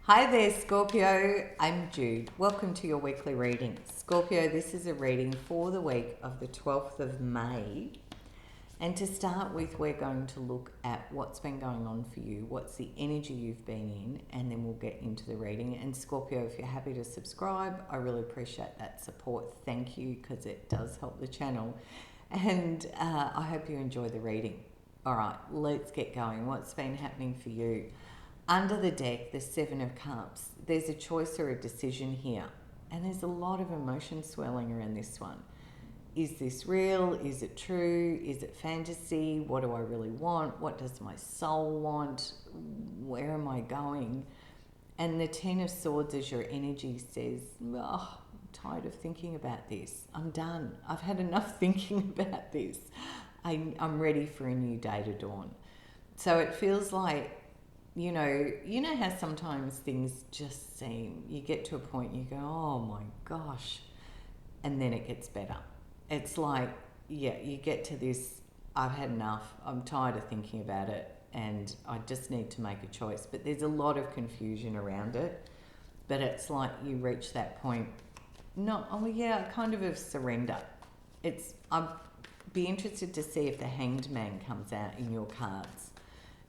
Hi there, Scorpio. I'm Jude. Welcome to your weekly reading. Scorpio, this is a reading for the week of the 12th of May. And to start with, we're going to look at what's been going on for you, what's the energy you've been in, and then we'll get into the reading. And Scorpio, if you're happy to subscribe, I really appreciate that support. Thank you, because it does help the channel. And I hope you enjoy the reading. All right, let's get going. What's been happening for you? Under the deck, the Seven of Cups, there's a choice or a decision here. And there's a lot of emotion swirling around this one. Is this real? Is it true? Is it fantasy? What do I really want? What does my soul want? Where am I going? And the Ten of Swords as your energy says, oh, I'm tired of thinking about this. I'm done. I've had enough thinking about this. I'm ready for a new day to dawn. So it feels like, you know how sometimes things just seem, you get to a point you go, oh my gosh, and then it gets better. It's like, yeah, you get to this, I've had enough, I'm tired of thinking about it, and I just need to make a choice. But there's a lot of confusion around it, but it's like you reach that point, not, oh yeah, kind of surrender. I'd be interested to see if the Hanged Man comes out in your cards.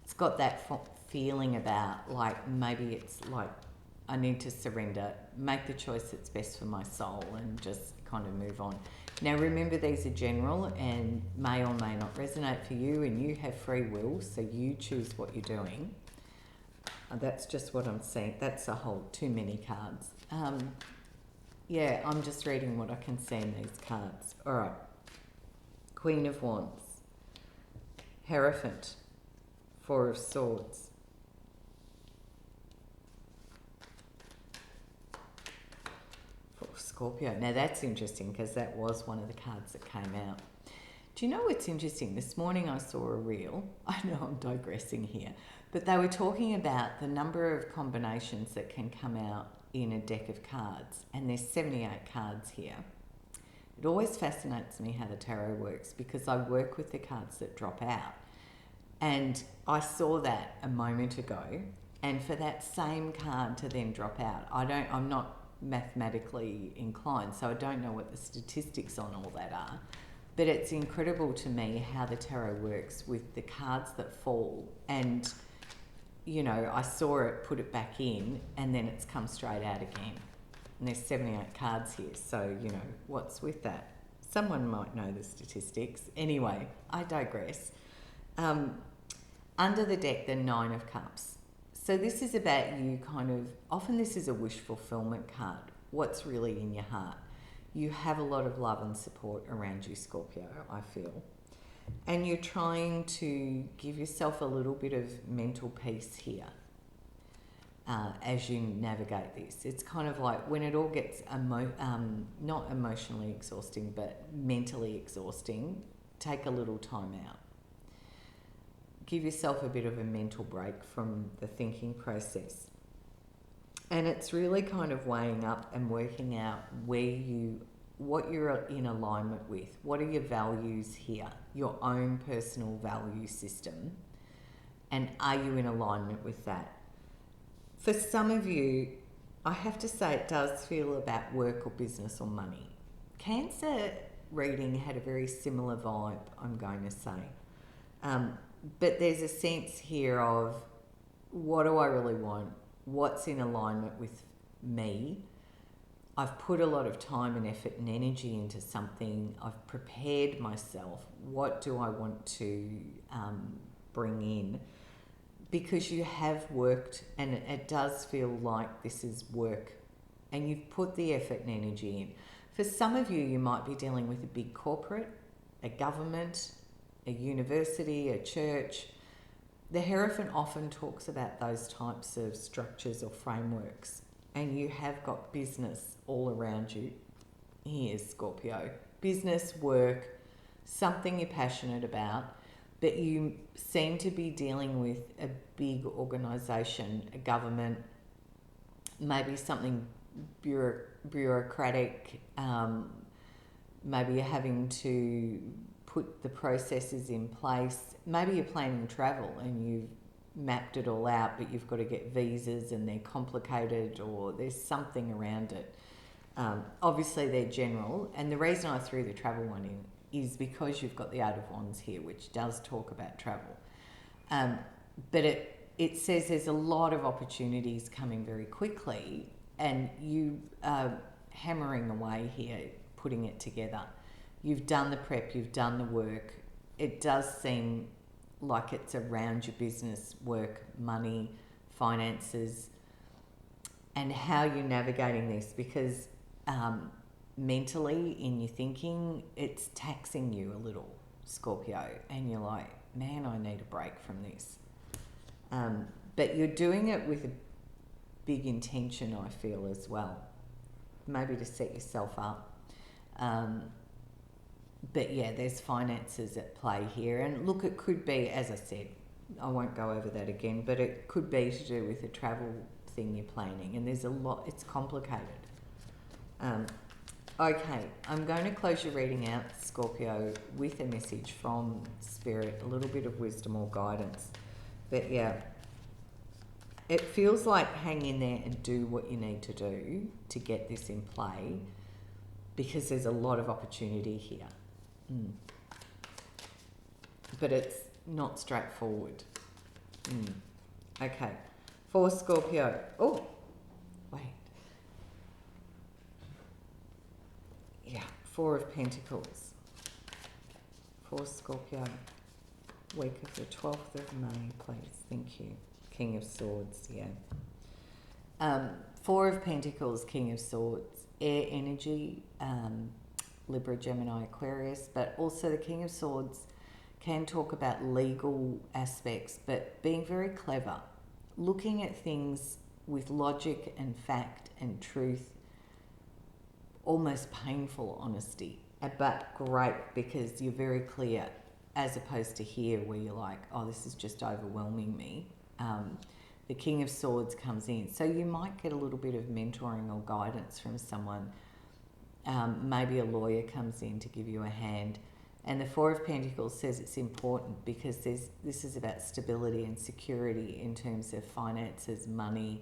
It's got that feeling about, like, maybe it's like I need to surrender, make the choice that's best for my soul, and just kind of move on. Now remember, these are general and may or may not resonate for you, and you have free will, so you choose what you're doing. That's just what I'm seeing. That's a whole too many cards. Yeah, I'm just reading what I can see in these cards. All right. Queen of Wands, Hierophant, Four of Swords, Scorpio. Now that's interesting because that was one of the cards that came out. Do you know what's interesting? This morning I saw a reel. I know I'm digressing here, but they were talking about the number of combinations that can come out in a deck of cards, and there's 78 cards here. It always fascinates me how the tarot works because I work with the cards that drop out. And I saw that a moment ago, and for that same card to then drop out, I'm not mathematically inclined, so I don't know what the statistics on all that are, but it's incredible to me how the tarot works with the cards that fall. And I saw it, put it back in, and then it's come straight out again, and there's 78 cards here, so what's with that? Someone might know the statistics. Anyway, I digress. Under the deck, the Nine of Cups. So this is about you often this is a wish fulfillment card. What's really in your heart? You have a lot of love and support around you, Scorpio, I feel. And you're trying to give yourself a little bit of mental peace here as you navigate this. It's kind of like when it all gets not emotionally exhausting, but mentally exhausting, take a little time out. Give yourself a bit of a mental break from the thinking process. And it's really kind of weighing up and working out what you're in alignment with. What are your values here? Your own personal value system. And are you in alignment with that? For some of you, I have to say it does feel about work or business or money. Cancer reading had a very similar vibe, I'm going to say. But there's a sense here of, what do I really want? What's in alignment with me? I've put a lot of time and effort and energy into something. I've prepared myself. What do I want to bring in? Because you have worked, and it does feel like this is work, and you've put the effort and energy in. For some of you, you might be dealing with a big corporate, a government, a university, a church. The Hierophant often talks about those types of structures or frameworks, and you have got business all around you here, Scorpio. Business, work, something you're passionate about, but you seem to be dealing with a big organisation, a government, maybe something bureaucratic. Maybe you're having to put the processes in place. Maybe you're planning travel and mapped it all out, but you've got to get visas and they're complicated, or there's something around it. Obviously, they're general, and the reason I threw the travel one in is because you've got the Eight of Wands here, which does talk about travel. But it says there's a lot of opportunities coming very quickly, and you are hammering away here, putting it together. You've done the prep, you've done the work. It does seem like it's around your business, work, money, finances, and how you're navigating this, because mentally in your thinking, it's taxing you a little, Scorpio, and you're like, man, I need a break from this. But you're doing it with a big intention, I feel, as well. Maybe to set yourself up. But yeah, there's finances at play here. And look, it could be, as I said, I won't go over that again, but it could be to do with a travel thing you're planning. And there's a lot, it's complicated. Okay, I'm going to close your reading out, Scorpio, with a message from Spirit, a little bit of wisdom or guidance. But yeah, it feels like hang in there and do what you need to do to get this in play, because there's a lot of opportunity here. But it's not straightforward. Okay, for Scorpio. Oh, wait. Yeah, Four of Pentacles. For Scorpio, week of the 12th of May, please. Thank you. King of Swords, yeah. Four of Pentacles, King of Swords, air energy, Libra, Gemini, Aquarius, but also the King of Swords can talk about legal aspects, but being very clever, looking at things with logic and fact and truth, almost painful honesty, but great, because you're very clear, as opposed to here where you're like, oh, this is just overwhelming me. The King of Swords comes in. So you might get a little bit of mentoring or guidance from someone. Maybe a lawyer comes in to give you a hand. And the Four of Pentacles says it's important because this is about stability and security in terms of finances, money,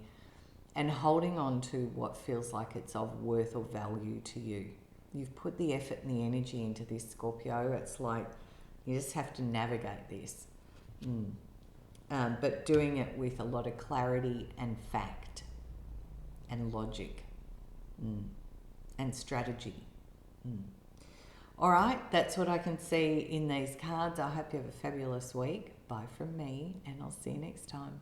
and holding on to what feels like it's of worth or value to you. You've put the effort and the energy into this, Scorpio. It's like you just have to navigate this. But doing it with a lot of clarity and fact and logic and strategy. All right, that's what I can see in these cards. I hope you have a fabulous week. Bye from me, and I'll see you next time.